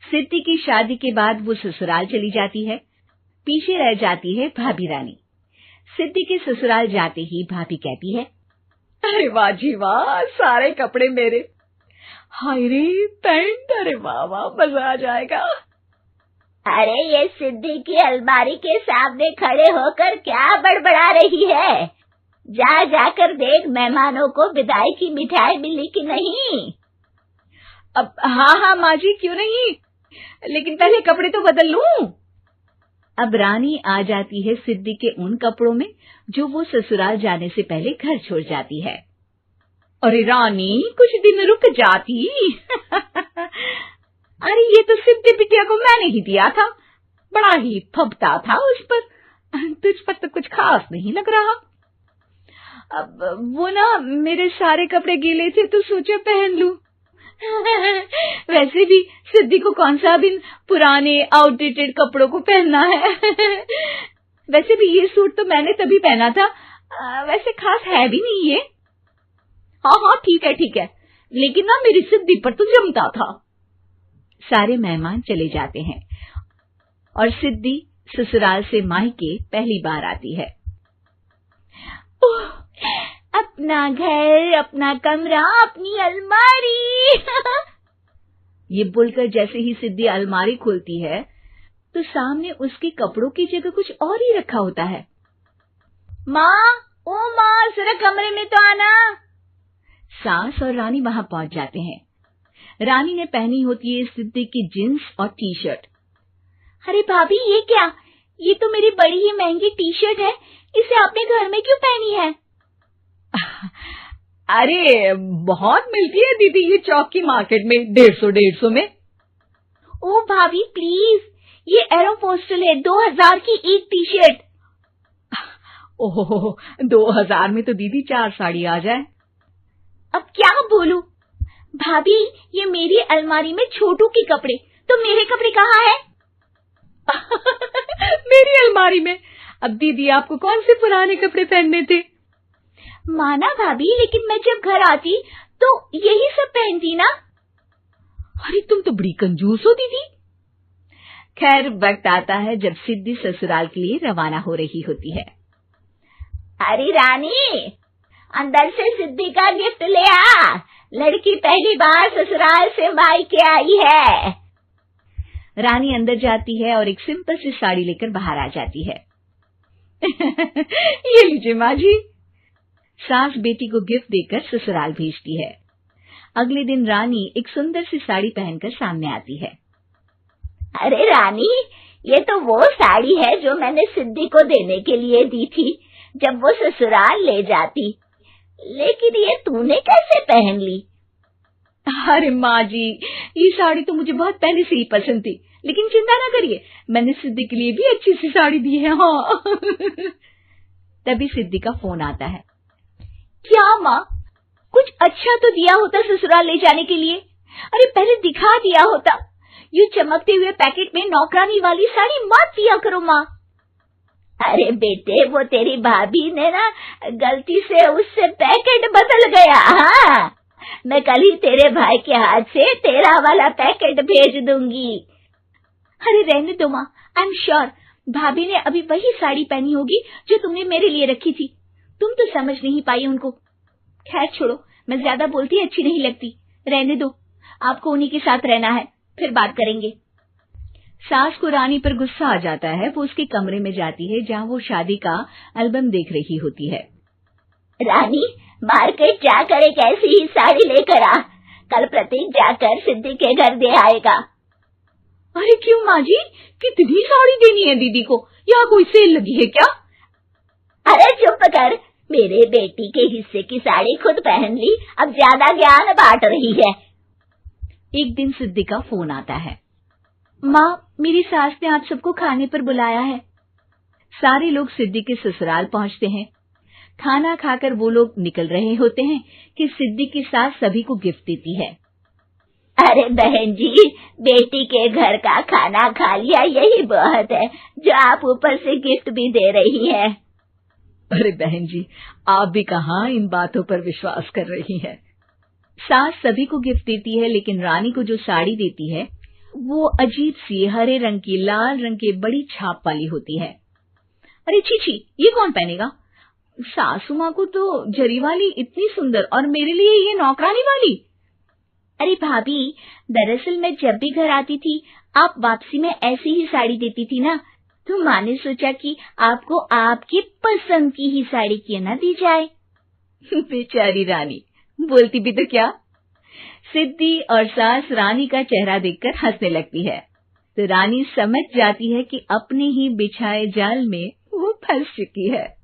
सिद्धि की शादी के बाद वो ससुराल चली जाती है। पीछे रह जाती है भाभी रानी। सिद्धि के ससुराल जाते ही भाभी कहती है, अरे वाह जी वाह, सारे कपड़े मेरे। हाय रे पैंट, अरे वाह वाह, मजा आ जाएगा। अरे ये सिद्धि की अलमारी के सामने खड़े होकर क्या बड़बड़ा रही है? जा जाकर देख मेहमानों को विदाई की मिठाई मिली कि नहीं। अब हाँ माँ जी, क्यों नहीं, लेकिन पहले कपड़े तो बदल लूं। अब रानी आ जाती है सिद्धि के उन कपड़ों में जो वो ससुराल जाने से पहले घर छोड़ जाती है। अरे रानी, कुछ दिन रुक जाती। अरे ये तो सिद्धि बिटिया को मैंने ही दिया था, बड़ा ही फबता था उस पर, तुझ पर तो कुछ खास नहीं लग रहा। अब वो ना मेरे सारे कपड़े गीले थे तो सोचा पहन लूं। वैसे भी सिद्धि को कौन सा भी पुराने आउटडेटेड कपड़ों को पहनना है। वैसे भी ये सूट तो मैंने तभी पहना था, वैसे खास है भी नहीं ये। हाँ ठीक है, लेकिन ना मेरी सिद्धि पर तो जमता था। सारे मेहमान चले जाते हैं और सिद्धि ससुराल से मायके पहली बार आती है। अपना घर, अपना कमरा, अपनी अलमारी। ये बोलकर जैसे ही सिद्धि अलमारी खोलती है तो सामने उसके कपड़ों की जगह कुछ और ही रखा होता है। माँ, ओ माँ, जरा कमरे में तो आना। सास और रानी वहां पहुंच जाते हैं। रानी ने पहनी होती है सिद्धि की जींस और टी शर्ट। अरे भाभी, ये क्या? ये तो मेरी बड़ी ही महंगी टी शर्ट है, इसे आपने घर में क्यों पहनी है? अरे बहुत मिलती है दीदी ये चौक की मार्केट में, 150 में। ओ भाभी प्लीज, ये एरोपोस्टल है, 2000 की एक टी शर्ट। ओहो, 2000 में तो दीदी 4 साड़ी आ जाए। अब क्या बोलूं? भाभी, ये मेरी अलमारी में छोटू के कपड़े, तो मेरे कपड़े कहाँ हैं? मेरी अलमारी में? अब दीदी आपको कौन से पुराने कपड़े पहनने थे? माना भाभी, लेकिन मैं जब घर आती तो यही सब पहनती ना। अरे तुम तो बड़ी कंजूस हो दीदी। खैर, वक्त आता है जब सिद्धि ससुराल के लिए रवाना हो रही होती है। अरे रानी, अंदर से सिद्धि का गिफ्ट ले आ, लड़की पहली बार ससुराल से मायके आई है। रानी अंदर जाती है और एक सिंपल सी साड़ी लेकर बाहर आ जाती है। ये लीजिए माँ जी। सास बेटी को गिफ्ट देकर ससुराल भेजती है। अगले दिन रानी एक सुंदर सी साड़ी पहनकर सामने आती है। अरे रानी, ये तो वो साड़ी है जो मैंने सिद्धि को देने के लिए दी थी जब वो ससुराल ले जाती, लेकिन ये तूने कैसे पहन ली? अरे माँ जी, ये साड़ी तो मुझे बहुत पहले से ही पसंद थी, लेकिन चिंता ना करिए, मैंने सिद्धि के लिए भी अच्छी सी साड़ी दी है। हाँ। तभी सिद्धि का फोन आता है। क्या माँ, कुछ अच्छा तो दिया होता ससुराल ले जाने के लिए। अरे पहले दिखा दिया होता। ये चमकते हुए पैकेट में नौकरानी वाली साड़ी मत दिया करो माँ। अरे बेटे, वो तेरी भाभी ने ना गलती से उससे पैकेट बदल गया। हाँ, मैं कल ही तेरे भाई के हाथ से तेरा वाला पैकेट भेज दूंगी। अरे रहने दो माँ, आई एम श्योर भाभी ने अभी वही साड़ी पहनी होगी जो तुमने मेरे लिए रखी थी। तुम तो समझ नहीं पाई उनको। खैर छोड़ो, मैं ज्यादा बोलती अच्छी नहीं लगती, रहने दो, आपको उन्हीं के साथ रहना है, फिर बात करेंगे। सास को रानी पर गुस्सा आ जाता है। वो उसके कमरे में जाती है जहाँ वो शादी का एल्बम देख रही होती है। रानी, मार्केट जाकर एक ऐसी ही साड़ी लेकर आ, कल प्रतीक जाकर सिद्धि के घर दे आएगा। अरे क्यों माँ जी, कितनी साड़ी देनी है दीदी को? यहाँ कोई सेल लगी है क्या? अरे चुप कर, मेरे बेटी के हिस्से की साड़ी खुद पहन ली, अब ज्यादा ज्ञान बांट रही है। एक दिन सिद्धि का फोन आता है। माँ, मेरी सास ने आप सबको खाने पर बुलाया है। सारे लोग सिद्धि के ससुराल पहुँचते हैं। खाना खाकर वो लोग निकल रहे होते हैं कि सिद्धि की सास सभी को गिफ्ट देती है। अरे बहन जी, बेटी के घर का खाना खा लिया, यही बहुत है जो आप ऊपर से गिफ्ट भी दे रही है। अरे बहन जी, आप भी कहाँ इन बातों पर विश्वास कर रही हैं। सास सभी को गिफ्ट देती है, लेकिन रानी को जो साड़ी देती है वो अजीब सी हरे रंग की लाल रंग के बड़ी छाप वाली होती है। अरे छी छी, ये कौन पहनेगा? सासू माँ को तो जरी वाली इतनी सुंदर, और मेरे लिए ये नौकरानी वाली। अरे भाभी, दरअसल मैं जब भी घर आती थी आप वापसी में ऐसी ही साड़ी देती थी ना, तो माँ ने सोचा कि आपको आपकी पसंद की ही साड़ी क्यों ना दी जाए। बेचारी रानी, बोलती भी तो क्या। सिद्धि और सास रानी का चेहरा देखकर हंसने लगती है, तो रानी समझ जाती है कि अपने ही बिछाए जाल में वो फंस चुकी है।